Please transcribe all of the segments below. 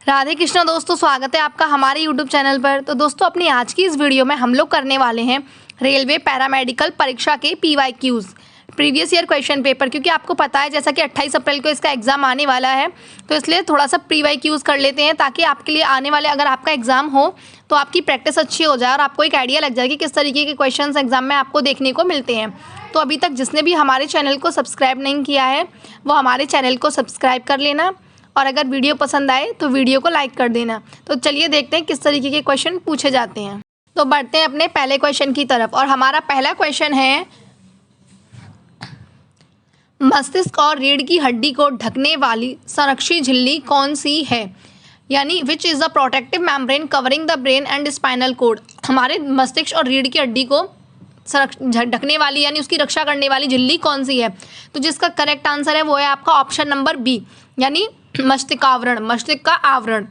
राधे कृष्णा दोस्तों, स्वागत है आपका हमारे यूट्यूब चैनल पर। तो दोस्तों, अपनी आज की इस वीडियो में हम लोग करने वाले हैं रेलवे पैरामेडिकल परीक्षा के PYQs previous year question paper, क्योंकि आपको पता है जैसा कि 28 अप्रैल को इसका एग्ज़ाम आने वाला है, तो इसलिए थोड़ा सा PYQs कर लेते हैं ताकि आपके लिए आने वाले अगर आपका एग्ज़ाम हो तो आपकी प्रैक्टिस अच्छी हो जाए और आपको एक आइडिया लग जाए कि किस तरीके के क्वेश्चन एग्जाम में आपको देखने को मिलते हैं। तो अभी तक जिसने भी हमारे चैनल को सब्सक्राइब नहीं किया है वो हमारे चैनल को सब्सक्राइब कर लेना, और अगर वीडियो पसंद आए तो वीडियो को लाइक कर देना। तो चलिए देखते हैं किस तरीके के क्वेश्चन पूछे जाते हैं। तो बढ़ते हैं अपने पहले क्वेश्चन की तरफ, और हमारा पहला क्वेश्चन है, मस्तिष्क और रीढ़ की हड्डी को ढकने वाली संरक्षी झिल्ली कौन सी है? यानी विच is the protective membrane covering the brain and spinal cord. हमारे मस्तिष्क और रीढ़ की हड्डी को ढकने वाली यानी उसकी रक्षा करने वाली झिल्ली कौन सी है? तो जिसका करेक्ट आंसर है वो है आपका ऑप्शन नंबर बी, यानी मस्तिष्कावरण, मस्तिष्क का आवरण।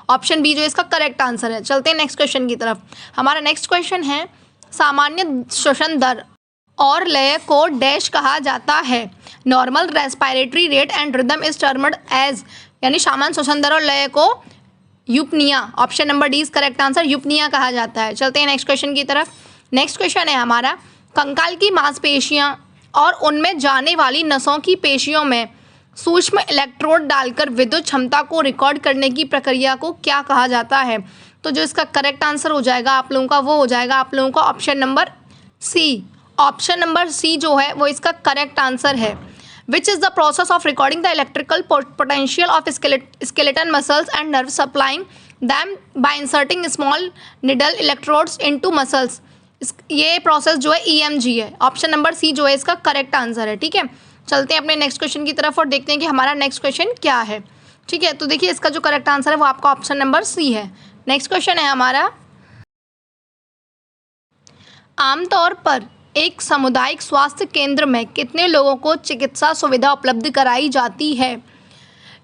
ऑप्शन बी जो इसका करेक्ट आंसर है। चलते हैं नेक्स्ट क्वेश्चन की तरफ। हमारा नेक्स्ट क्वेश्चन है, सामान्य श्वसन दर और लय को डैश कहा जाता है? Normal respiratory rate and rhythm is termed as, यानी सामान्य श्वसन दर और लय को eupnoea. Option number D is correct answer, eupnoea कहा जाता है। चलते हैं नेक्स्ट क्वेश्चन की तरफ। नेक्स्ट क्वेश्चन है हमारा, कंकाल की मांसपेशियां और उनमें जाने वाली नसों की पेशियों में सूक्ष्म इलेक्ट्रोड डालकर विद्युत क्षमता को रिकॉर्ड करने की प्रक्रिया को क्या कहा जाता है? तो जो इसका करेक्ट आंसर हो जाएगा आप लोगों का वो हो जाएगा आप लोगों का option number C. Option number C जो है वो इसका करेक्ट आंसर है। Which is the process of recording the electrical potential of skeleton muscles and nerve supplying them by inserting small needle electrodes into muscles. ये process जो है EMG है। Option number C जो है इसका करेक्ट आंसर है। ठीक है, चलते हैं अपने नेक्स्ट क्वेश्चन की तरफ और देखते हैं कि हमारा नेक्स्ट क्वेश्चन क्या है। ठीक है, तो देखिए इसका जो करेक्ट आंसर है वो आपका ऑप्शन नंबर सी है। नेक्स्ट क्वेश्चन है हमारा, आमतौर पर एक सामुदायिक स्वास्थ्य केंद्र में कितने लोगों को चिकित्सा सुविधा उपलब्ध कराई जाती है?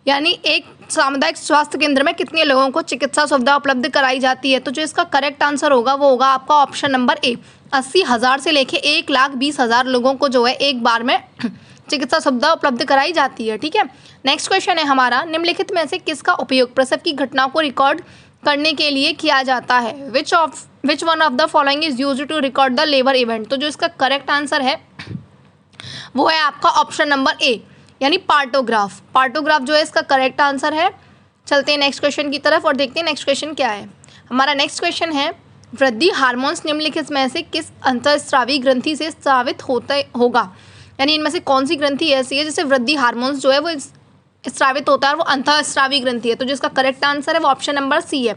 यानी एक सामुदायिक स्वास्थ्य केंद्र में कितने लोगों को चिकित्सा सुविधा उपलब्ध कराई जाती है? तो जो इसका करेक्ट आंसर होगा वो होगा आपका ऑप्शन नंबर ए, 80,000 से लेके 1,20,000 लोगों को जो है एक बार में चिकित्सा सुविधा उपलब्ध कराई जाती है। ठीक है, नेक्स्ट क्वेश्चन है हमारा, निम्नलिखित में से किसका उपयोग प्रसव की घटनाओं को रिकॉर्ड करने के लिए किया जाता है? Which one of the following is used to record the labour event? तो जो इसका करेक्ट आंसर है वो है आपका ऑप्शन नंबर ए, यानी पार्टोग्राफ। पार्टोग्राफ जो है इसका करेक्ट आंसर है। चलते हैं नेक्स्ट क्वेश्चन की तरफ और देखते हैं नेक्स्ट क्वेश्चन क्या है। हमारा नेक्स्ट क्वेश्चन है, वृद्धि हार्मोन्स निम्नलिखित में से किस अंतःस्रावी ग्रंथि से स्रावित होगा? यानी इनमें से कौन सी ग्रंथि ऐसी है जिससे वृद्धि हार्मोन्स जो है वो स्रावित होता है और वो अंतःस्रावी ग्रंथि है? तो जिसका करेक्ट आंसर है वो ऑप्शन नंबर सी है,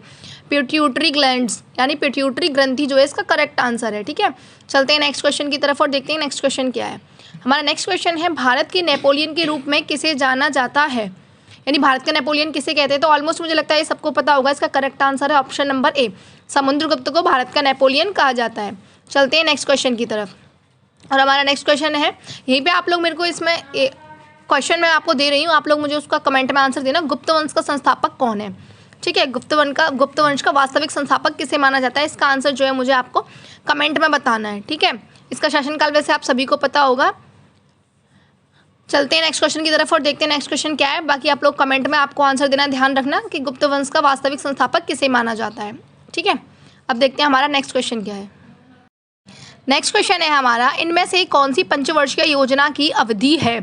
पिट्यूटरी ग्लैंड्स, यानी पिट्यूटरी ग्रंथि जो है इसका करेक्ट आंसर है। ठीक है, चलते हैं नेक्स्ट क्वेश्चन की तरफ और देखते हैं नेक्स्ट क्वेश्चन क्या है। हमारा नेक्स्ट क्वेश्चन है, भारत के नेपोलियन के रूप में किसे जाना जाता है? यानी भारत के नेपोलियन किसे कहते हैं? तो ऑलमोस्ट मुझे लगता है ये सबको पता होगा। इसका करेक्ट आंसर है ऑप्शन नंबर ए, समुद्रगुप्त को भारत का नेपोलियन कहा जाता है। चलते हैं नेक्स्ट क्वेश्चन की तरफ, और हमारा नेक्स्ट क्वेश्चन है, यहीं पे आप लोग मेरे को इसमें क्वेश्चन मैं आपको दे रही हूँ, आप लोग मुझे उसका कमेंट में आंसर देना। गुप्त वंश का संस्थापक कौन है? ठीक है, गुप्त वंश का वास्तविक संस्थापक किसे माना जाता है? इसका आंसर जो है मुझे आपको कमेंट में बताना है। ठीक है, इसका शासनकाल वैसे आप सभी को पता होगा। चलते हैं नेक्स्ट क्वेश्चन की तरफ और देखते हैं नेक्स्ट क्वेश्चन क्या है। बाकी आप लोग कमेंट में आपको आंसर देना, ध्यान रखना कि गुप्त वंश का वास्तविक संस्थापक किसे माना जाता है। ठीक है, अब देखते हैं हमारा नेक्स्ट क्वेश्चन क्या है। नेक्स्ट क्वेश्चन है हमारा, इनमें से कौन सी पंचवर्षीय योजना की अवधि है?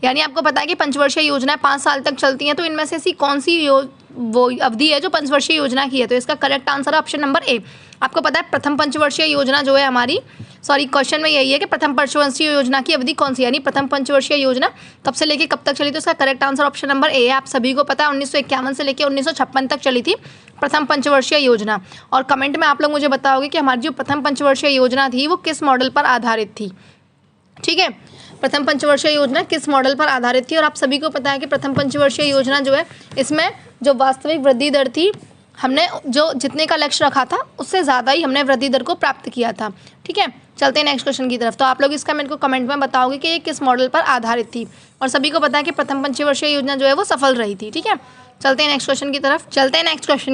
यानी आपको पता है कि पंचवर्षीय योजना 5 साल तक चलती हैं, तो इनमें से ऐसी कौन सी वो अवधि है जो पंचवर्षीय योजना की है? तो इसका करेक्ट आंसर है ऑप्शन नंबर ए। आपको पता है प्रथम पंचवर्षीय योजना जो है हमारी, क्वेश्चन में यही है कि प्रथम पंचवर्षीय योजना की अवधि कौन सी, यानी प्रथम पंचवर्षीय योजना कब से लेके कब तक चली? तो इसका correct answer option number A है। आप सभी को पता है 1951 से लेकर 1956 तक चली थी प्रथम पंचवर्षीय योजना। और कमेंट में आप लोग मुझे बताओगे कि हमारी जो प्रथम पंचवर्षीय योजना थी वो किस मॉडल पर आधारित थी। ठीक है, प्रथम पंचवर्षीय योजना किस मॉडल पर आधारित थी? और आप सभी को पता है कि प्रथम पंचवर्षीय योजना जो है इसमें जो वास्तविक वृद्धि दर थी, हमने जो जितने का लक्ष्य रखा था उससे ज़्यादा ही हमने वृद्धि दर को प्राप्त किया था। ठीक है, चलते हैं नेक्स्ट क्वेश्चन की तरफ। तो आप लोग इसका मेरे को कमेंट में बताओगे कि ये किस मॉडल पर आधारित थी, और सभी को पता है कि प्रथम पंचवर्षीय योजना जो है वो सफल रही थी। ठीक है, चलते हैं नेक्स्ट क्वेश्चन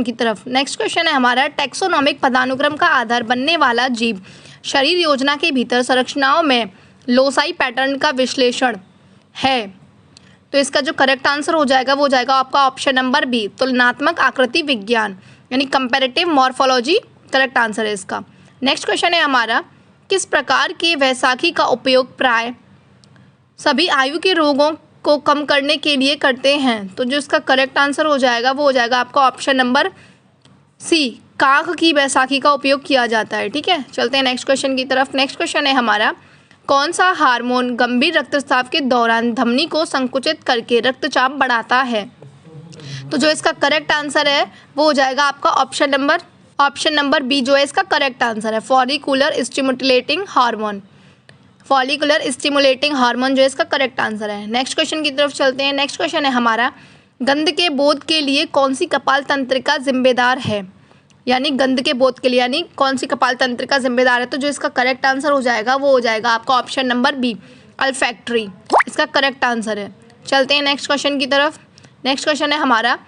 की तरफ। नेक्स्ट क्वेश्चन है हमारा, टैक्सोनॉमिक पदानुक्रम का आधार बनने वाला जीव शरीर योजना के भीतर संरचनाओं में लोसाई पैटर्न का विश्लेषण है? तो इसका जो करेक्ट आंसर हो जाएगा वो हो जाएगा आपका ऑप्शन नंबर बी, तुलनात्मक आकृति विज्ञान यानी कंपैरेटिव मॉर्फोलॉजी करेक्ट आंसर है इसका। नेक्स्ट क्वेश्चन है हमारा, किस प्रकार की वैशाखी का उपयोग प्राय सभी आयु के रोगों को कम करने के लिए करते हैं? तो जो इसका करेक्ट आंसर हो जाएगा वो हो जाएगा आपका ऑप्शन नंबर सी, काग की वैशाखी का उपयोग किया जाता है। ठीक है, चलते हैं नेक्स्ट क्वेश्चन की तरफ। नेक्स्ट क्वेश्चन है हमारा, कौन सा हार्मोन गंभीर रक्तस्राव के दौरान धमनी को संकुचित करके रक्तचाप बढ़ाता है? तो जो इसका करेक्ट आंसर है वो हो जाएगा आपका ऑप्शन नंबर बी जो है इसका करेक्ट आंसर है, follicular stimulating hormone. Follicular stimulating hormone जो है इसका करेक्ट आंसर है। नेक्स्ट क्वेश्चन की तरफ चलते हैं। नेक्स्ट क्वेश्चन है हमारा, गंध के बोध के लिए कौन सी कपाल तंत्रिका जिम्मेदार है? यानी गंध के बोध के लिए यानी कौन सी कपाल तंत्रिका जिम्मेदार है? तो जो इसका करेक्ट आंसर हो जाएगा वो हो जाएगा आपका ऑप्शन नंबर बी, अल्फैक्टरी, इसका करेक्ट आंसर है। चलते हैं नेक्स्ट क्वेश्चन की तरफ। नेक्स्ट क्वेश्चन है हमारा,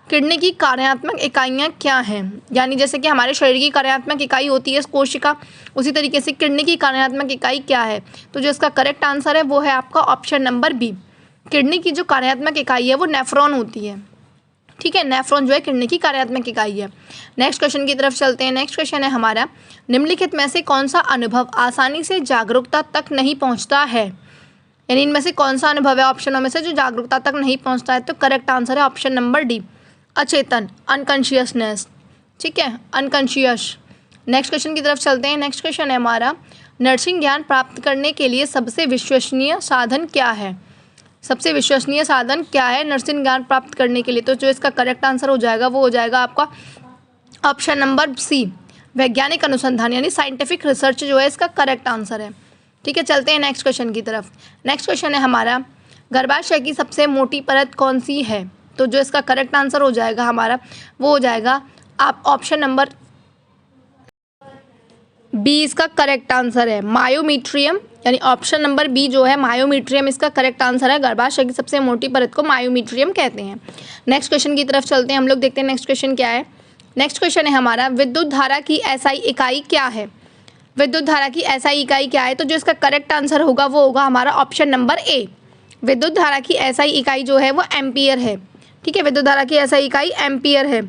किडनी की कार्यात्मक इकाइयाँ क्या हैं? यानी जैसे कि हमारे शरीर की कार्यात्मक इकाई होती है कोशिका, उसी तरीके से किडनी की कार्यात्मक इकाई क्या है? तो जो इसका करेक्ट आंसर है वो है आपका ऑप्शन नंबर बी, किडनी की जो कार्यात्मक इकाई है वो नेफ्रॉन होती है। ठीक है, नेफ्रॉन जो है किडनी की कार्यात्मक इकाई है। नेक्स्ट क्वेश्चन की तरफ चलते हैं। नेक्स्ट क्वेश्चन है हमारा, निम्नलिखित में से कौन सा अनुभव आसानी से जागरूकता तक नहीं पहुंचता है? यानी इनमें से कौन सा अनुभव है ऑप्शनों में से जो जागरूकता तक नहीं पहुंचता है? तो करेक्ट आंसर है ऑप्शन नंबर डी, अचेतन, अनकॉन्शियसनेस। ठीक है, अनकॉन्शियस। नेक्स्ट क्वेश्चन की तरफ चलते हैं। नेक्स्ट क्वेश्चन है हमारा, नर्सिंग ज्ञान प्राप्त करने के लिए सबसे विश्वसनीय साधन क्या है? सबसे विश्वसनीय साधन क्या है नर्सिंग ज्ञान प्राप्त करने के लिए? तो जो इसका करेक्ट आंसर हो जाएगा वो हो जाएगा आपका ऑप्शन नंबर सी, वैज्ञानिक अनुसंधान यानी साइंटिफिक रिसर्च जो है इसका करेक्ट आंसर है। ठीक है, चलते हैं नेक्स्ट क्वेश्चन की तरफ। नेक्स्ट क्वेश्चन है हमारा, गर्भाशय की सबसे मोटी परत कौन सी है? तो जो इसका करेक्ट आंसर हो जाएगा हमारा वो हो जाएगा आप ऑप्शन नंबर बी, इसका करेक्ट आंसर है मायोमीट्रियम, यानी ऑप्शन नंबर बी जो है मायोमीट्रियम इसका करेक्ट आंसर है। गर्भाशय की सबसे मोटी परत को मायोमीट्रियम कहते हैं। नेक्स्ट क्वेश्चन की तरफ चलते हैं हम लोग, देखते हैं नेक्स्ट क्वेश्चन क्या है। नेक्स्ट क्वेश्चन है हमारा, विद्युत धारा की एसआई इकाई क्या है? विद्युत धारा की एसआई इकाई क्या है? तो जो इसका करेक्ट आंसर होगा वो होगा हमारा ऑप्शन नंबर ए, विद्युत धारा की एसआई इकाई जो है वो एम्पियर है। ठीक है, विद्युत धारा की एसआई इकाई एम्पियर है।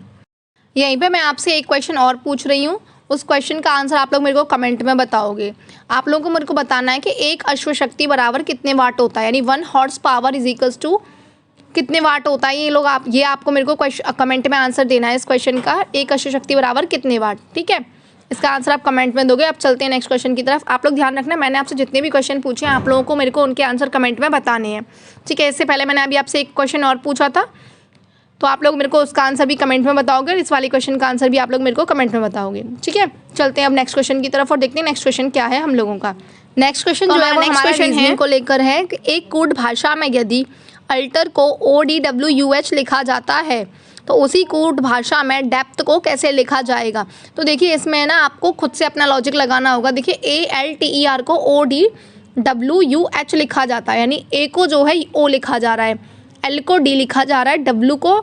यहीं पे मैं आपसे एक क्वेश्चन और पूछ रही हूँ, उस क्वेश्चन का आंसर आप लोग मेरे को कमेंट में बताओगे। आप लोगों को मेरे को बताना है कि एक अश्वशक्ति बराबर कितने वाट होता है, यानी 1 horsepower is equals to कितने वाट होता है? ये आपको मेरे को कमेंट में आंसर देना है इस क्वेश्चन का, एक अश्वशक्ति बराबर कितने वाट। ठीक है, इसका आंसर आप कमेंट में दोगे। अब चलते हैं नेक्स्ट क्वेश्चन की तरफ। आप लोग ध्यान रखना, मैंने आपसे जितने भी क्वेश्चन पूछे आप लोगों को मेरे को उनके आंसर कमेंट में बताने हैं। ठीक है, इससे पहले मैंने अभी आपसे एक क्वेश्चन और पूछा था, तो आप लोग मेरे को उसका आंसर भी कमेंट में बताओगे, इस वाले क्वेश्चन का आंसर भी आप लोग मेरे को कमेंट में बताओगे। ठीक है, चलते हैं अब नेक्स्ट क्वेश्चन की तरफ और देखते हैं नेक्स्ट क्वेश्चन क्या है हम लोगों का। नेक्स्ट क्वेश्चन जो है वो हमारा रीजनिंग को लेकर है कि एक कूट भाषा में यदि अल्टर को ODWUH लिखा जाता है तो उसी कूट भाषा में डेप्थ को कैसे लिखा जाएगा? तो देखिए इसमें ना आपको खुद से अपना लॉजिक लगाना होगा। देखिए ALTER को ODWUH लिखा जाता है, यानी A को जो है O लिखा जा रहा है, L को D लिखा जा रहा है, W को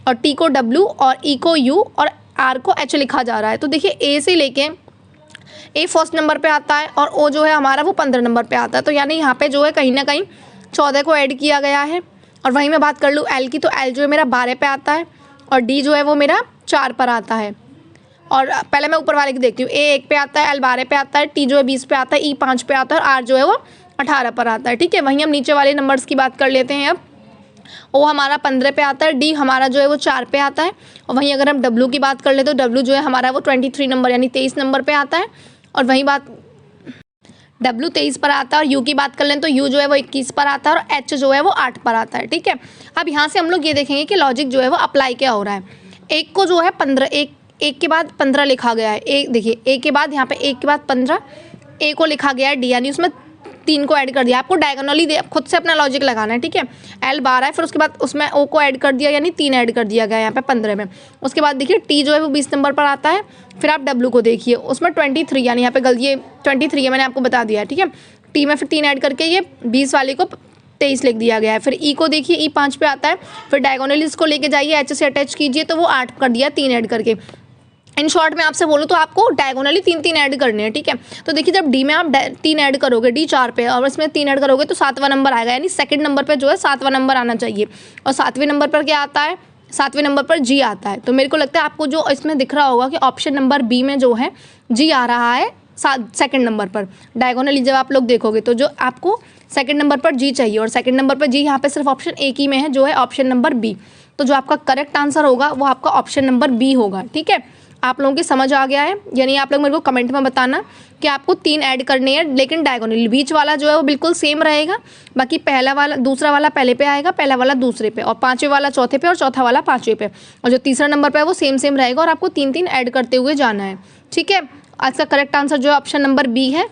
और T को W और E को U और R को H लिखा जा रहा है। तो देखिए A से लेके A फर्स्ट नंबर पे आता है और O जो है हमारा वो 15 नंबर पे आता है। तो यानी यहाँ पे जो है कहीं ना कहीं 14 को ऐड किया गया है। और वहीं मैं बात कर लूँ L की, तो L जो है मेरा 12 पे आता है और D जो है वो मेरा 4 पर आता है। और पहले मैं ऊपर वाले की देखती हूँ, A 1 पे आता है, L 12 पे आता है, T जो है 20 पे आता है, E 5 पे आता है और R जो है वो 18 पर आता है। ठीक है, वहीं हम नीचे वाले नंबर्स की बात कर लेते हैं। अब O हमारा 15 पे आता है, D हमारा जो है वो 4 पे आता है और वहीं अगर हम W की बात कर ले तो W जो है हमारा वो 23 नंबर यानी 23 नंबर पे आता है। और वहीं बात W 23 पर आता है और U की बात कर लें तो U जो है वो 21 पर आता है और H जो है वो 8 पर आता है। ठीक है, अब यहाँ से हम लोग ये देखेंगे कि लॉजिक जो है वो अप्लाई क्या हो रहा है। एक को जो है 15 एक के बाद 15 लिखा गया है। एक देखिए A के बाद यहाँ पे 1 के बाद 15 A को लिखा गया है D, यानी उसमें 3 को ऐड कर दिया। आपको डायगोनली खुद से अपना लॉजिक लगाना है। ठीक है, L 12 है, फिर उसके बाद उसमें O को ऐड कर दिया यानी 3 ऐड कर दिया गया यहाँ पे 15 में। उसके बाद देखिए T जो है वो 20 नंबर पर आता है। फिर आप W को देखिए, उसमें 23 यानी यहाँ पे गलती ये 23 है, मैंने आपको बता दिया है। ठीक है, T में फिर 3 ऐड करके ये 20 वाले को 23 लिख दिया गया है। फिर E को देखिए, E 5 पे आता है, फिर डायगोनली इसको लेके जाइए, H से अटैच कीजिए तो वो 8 कर दिया 3 ऐड करके। इन शॉर्ट में आपसे बोलूँ तो आपको डायगोनली 3 ऐड करने हैं, ठीक है। तो देखिए जब डी में आप 3 ऐड करोगे, डी 4 पे, और इसमें 3 ऐड करोगे तो 7वां नंबर आएगा, यानी सेकंड नंबर पे जो है 7वां नंबर आना चाहिए। और 7वें नंबर पर क्या आता है, 7वें नंबर पर जी आता है। तो मेरे को लगता है आपको जो इसमें दिख रहा होगा कि ऑप्शन नंबर बी में जो है जी आ रहा है सेकंड नंबर पर। डायगोनली जब आप लोग देखोगे तो जो आपको सेकंड नंबर पर जी चाहिए, और सेकंड नंबर पर जी यहाँ पे सिर्फ ऑप्शन ए की में है, जो है ऑप्शन नंबर बी। तो जो आपका करेक्ट आंसर होगा वो आपका ऑप्शन नंबर बी होगा, ठीक है। आप लोगों की समझ आ गया है, यानी आप लोग मेरे को कमेंट में बताना कि आपको 3 ऐड करने हैं, लेकिन डायगोनली बीच वाला जो है वो बिल्कुल सेम रहेगा। बाकी पहला वाला दूसरा वाला पहले पे आएगा, पहला वाला दूसरे पे, और 5वें वाला चौथे पे, और चौथा वाला 5वें पे, और जो तीसरा नंबर पे है वो सेम रहेगा, और आपको 3 ऐड करते हुए जाना है, ठीक है। आज का करेक्ट आंसर जो है ऑप्शन नंबर बी है।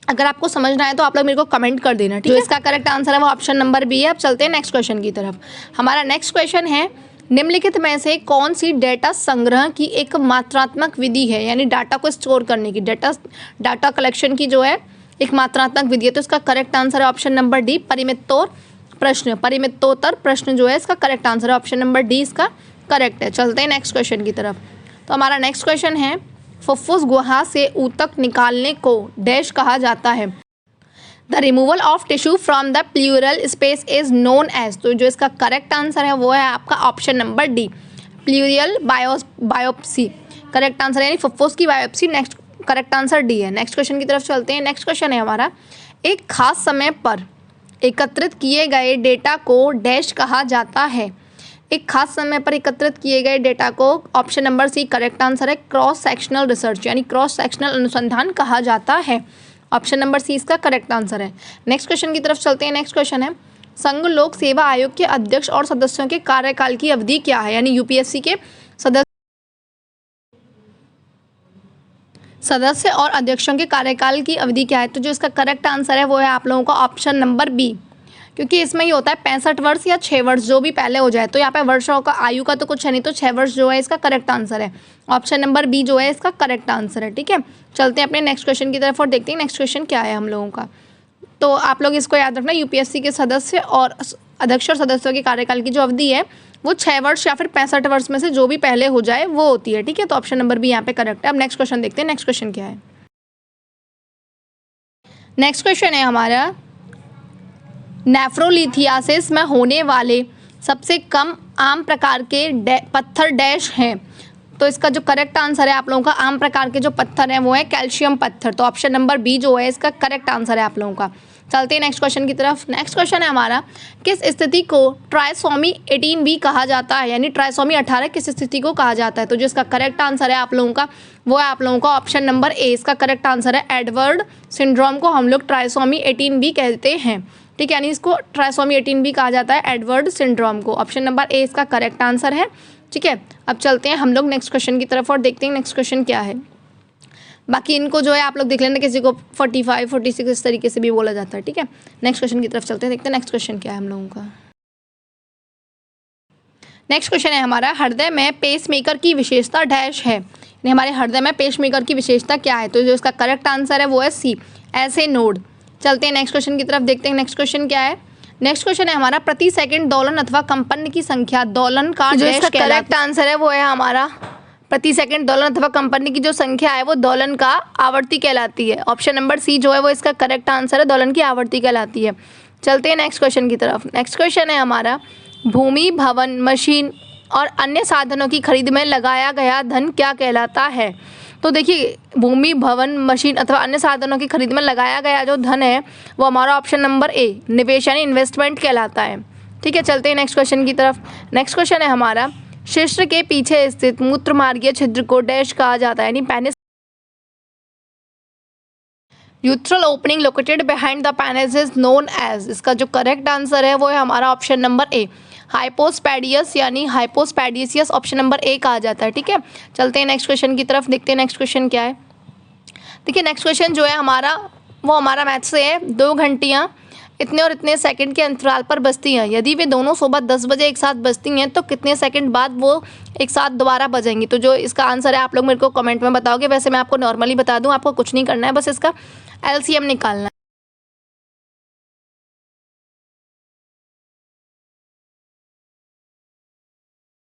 अगर आपको समझना है तो आप लोग मेरे को कमेंट कर देना, ठीक है। इसका करेक्ट आंसर है वो ऑप्शन नंबर बी है। अब चलते हैं नेक्स्ट क्वेश्चन की तरफ। हमारा नेक्स्ट क्वेश्चन है, निम्नलिखित में से कौन सी डेटा संग्रह की एक मात्रात्मक विधि है, यानी डाटा को स्टोर करने की, डाटा कलेक्शन की जो है एक मात्रात्मक विधि है। तो इसका करेक्ट आंसर है ऑप्शन नंबर डी, परिमितोत्तर प्रश्न जो है इसका करेक्ट आंसर है ऑप्शन नंबर डी, इसका करेक्ट है। चलते हैं नेक्स्ट क्वेश्चन की तरफ। तो हमारा नेक्स्ट क्वेश्चन है, फुफ्फुस गुहा से ऊतक निकालने को डैश कहा जाता है। The removal of tissue from the pleural space is known as. तो जो इसका करेक्ट आंसर है वो है आपका option number D, pleural biopsy. Correct answer यानी फुफ्फुस की biopsy, next correct answer D है। नेक्स्ट क्वेश्चन की तरफ चलते हैं। नेक्स्ट क्वेश्चन है हमारा, एक खास समय पर एकत्रित किए गए डेटा को डैश कहा जाता है। एक खास समय पर एकत्रित किए गए डेटा को option number C correct answer है, क्रॉस सेक्शनल रिसर्च, यानी क्रॉस सेक्शनल अनुसंधान कहा जाता है। ऑप्शन नंबर सी इसका करेक्ट आंसर है। नेक्स्ट क्वेश्चन की तरफ चलते हैं। नेक्स्ट क्वेश्चन है, संघ लोक सेवा आयोग के अध्यक्ष और सदस्यों के कार्यकाल की अवधि क्या है, यानी यूपीएससी के सदस्य और अध्यक्षों के कार्यकाल की अवधि क्या है। तो जो इसका करेक्ट आंसर है वो है आप लोगों का ऑप्शन नंबर बी, क्योंकि इसमें ये होता है 65 वर्ष या 6 वर्ष, जो भी पहले हो जाए। तो यहाँ पे वर्षों का आयु का तो कुछ है नहीं, तो 6 वर्ष जो है इसका करेक्ट आंसर है। ऑप्शन नंबर बी जो है इसका करेक्ट आंसर है, ठीक है। चलते हैं अपने नेक्स्ट क्वेश्चन की तरफ और देखते हैं नेक्स्ट क्वेश्चन क्या है हम लोगों का। तो आप लोग इसको याद रखना, यूपीएससी के सदस्य और अध्यक्ष और सदस्यों के कार्यकाल की जो अवधि है वो 6 वर्ष या फिर 65 वर्ष में से जो भी पहले हो जाए वो होती है, ठीक है। तो ऑप्शन नंबर बी यहाँ पे करेक्ट है। अब नेक्स्ट क्वेश्चन देखते हैं, नेक्स्ट क्वेश्चन क्या है। नेक्स्ट क्वेश्चन है हमारा, नेफ्रोलिथियासिस में होने वाले सबसे कम आम प्रकार के पत्थर डैश हैं। तो इसका जो करेक्ट आंसर है आप लोगों का, आम प्रकार के जो पत्थर हैं वो है कैल्शियम पत्थर। तो ऑप्शन नंबर बी जो है इसका करेक्ट आंसर है आप लोगों का। चलते हैं नेक्स्ट क्वेश्चन की तरफ। नेक्स्ट क्वेश्चन है हमारा, किस स्थिति को ट्राइसोमी 18B कहा जाता है, यानी ट्राइसोमी 18 किस स्थिति को कहा जाता है। तो जो इसका करेक्ट आंसर है आप लोगों का वो है आप लोगों का ऑप्शन नंबर ए, इसका करेक्ट आंसर है एडवर्ड सिंड्रोम को हम लोग ट्राइसोमी 18B कहते हैं, ठीक है। यानी इसको ट्राइसोमी 18B कहा जाता है, एडवर्ड सिंड्रोम को। ऑप्शन नंबर ए इसका करेक्ट आंसर है, ठीक है। अब चलते हैं हम लोग नेक्स्ट क्वेश्चन की तरफ और देखते हैं नेक्स्ट क्वेश्चन क्या है। बाकी इनको जो है आप लोग देख लेना, किसी को 45, 46 इस तरीके से भी बोला जाता है, ठीक है। नेक्स्ट क्वेश्चन की तरफ चलते हैं, देखते हैं नेक्स्ट क्वेश्चन क्या है हम लोगों का। नेक्स्ट क्वेश्चन है हमारा, हृदय में पेसमेकर की विशेषता डैश है, यानी हमारे हृदय में पेसमेकर की विशेषता क्या है। तो जो इसका करेक्ट आंसर है वो है सी, ऐसे नोड। चलते हैं नेक्स्ट क्वेश्चन की तरफ, देखते हैं नेक्स्ट क्वेश्चन क्या है। नेक्स्ट क्वेश्चन है हमारा, प्रति सेकंड दोलन अथवा कंपन की संख्या दोलन का जो इसका करेक्ट आंसर है वो है हमारा, प्रति सेकंड दोलन अथवा कंपन की जो संख्या है वो दोलन का आवर्ती कहलाती है। ऑप्शन नंबर सी जो है वो इसका करेक्ट आंसर है, दोलन की आवर्ती कहलाती है। चलते हैं नेक्स्ट क्वेश्चन की तरफ। नेक्स्ट क्वेश्चन है हमारा, भूमि, भवन, मशीन और अन्य साधनों की खरीद में लगाया गया धन क्या कहलाता है। तो देखिए, भूमि, भवन, मशीन अथवा अन्य साधनों की खरीद में लगाया गया जो धन है वो हमारा ऑप्शन नंबर ए, निवेश यानी इन्वेस्टमेंट कहलाता है, ठीक है। चलते हैं नेक्स्ट क्वेश्चन की तरफ। नेक्स्ट क्वेश्चन है हमारा, शिश्न के पीछे स्थित मूत्रमार्गीय छिद्र को डैश कहा जाता है, यानी penis. Urethral opening located behind the penis is known as. इसका जो करेक्ट आंसर है वो है हमारा ऑप्शन नंबर ए, हाइपोस्पैडियस यानी हाइपोस्पैडियसियस, ऑप्शन नंबर ए कहा जाता है, ठीक है। चलते हैं नेक्स्ट क्वेश्चन की तरफ, देखते हैं नेक्स्ट क्वेश्चन क्या है। देखिए नेक्स्ट क्वेश्चन जो है हमारा वो हमारा मैथ से है, 2 घंटियाँ इतने और इतने सेकंड के अंतराल पर बजती हैं। यदि वे दोनों सुबह 10 बजे एक साथ बजती हैं तो कितने सेकंड बाद वो एक साथ दोबारा बजेंगी। तो जो इसका आंसर है आप लोग मेरे को कमेंट में बताओगे। वैसे मैं आपको नॉर्मली बता दूं, आपको कुछ नहीं करना है, बस इसका LCM निकालना है।